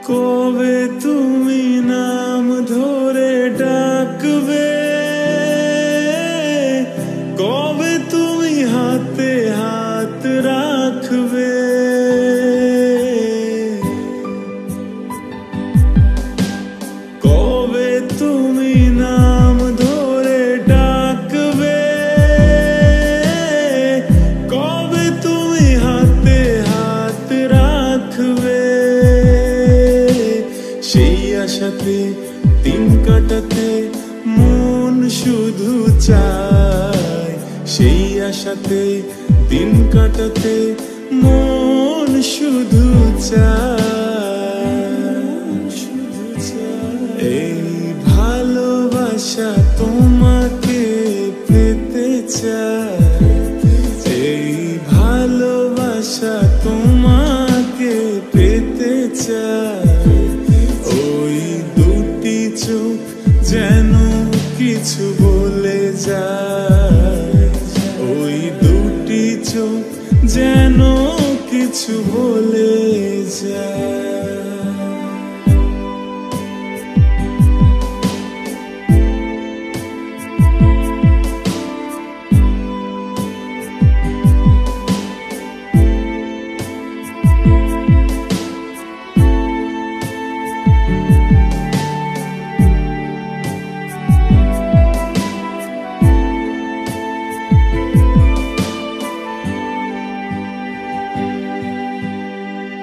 কবে তুমি নাম ধরে ডাকবে, কবে তুমি হাতে হাত রাখবে, কবে তুমি নাম ধরে ডাকবে, কবে তুমি হাতে হাত রাখবে। সেই আশাতে দিন কাটাতে মন শুধু চায়, সেই আশাতে দিন কাটাতে মন শুধু চায়। এই ভালোবাসা তোমাকে পেতে চায়, এই ভালোবাসা তোমাকে পেতে চায়। ওই দুটি চোখ যেন কিছু বলে যায়, ওই দুটি চোখ যেন কিছু বলে যায়।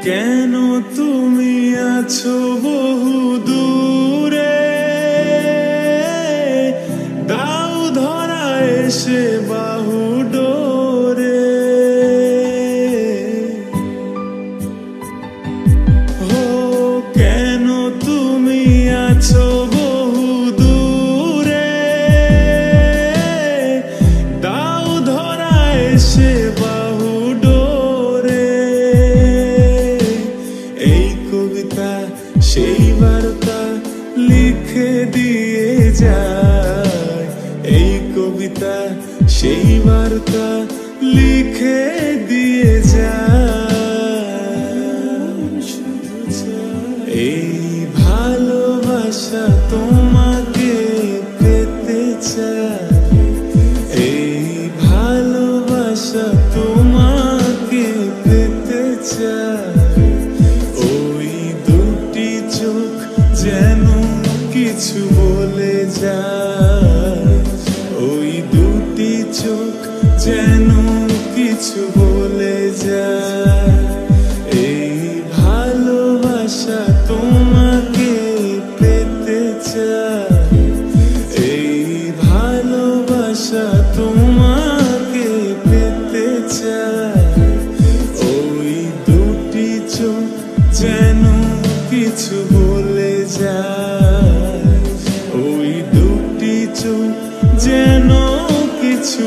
কেন তুমি আছো বহু দূরে, দাও ধরা এসে বাহু ডোরে। ও কেন তুমি আছো বহু দূরে, দাও ধরা এসে বাহু ডোরে। এই কবিতা সেই বার্তা লিখে দিয়ে যায়, এই কবিতা সেই বার্তা লিখে দিয়ে যায়। এই ভালোবাসা তোমাকে পেতে চায়, এই ভালোবাসা তোমাকে পেতে চায়। ওই দুটি চোখ যেন কিছু বলে যায়, ওই দুটি চোখ যেন কিছু বলে যায়। এই ভালোবাসা তোমাকে পেতে চায়, এই ভালোবাসা তোমাকে পেতে চায়। ওই দুটি চোখ যেন কিছু বলে যায়, ওই দুটি চোখ যেন কিছু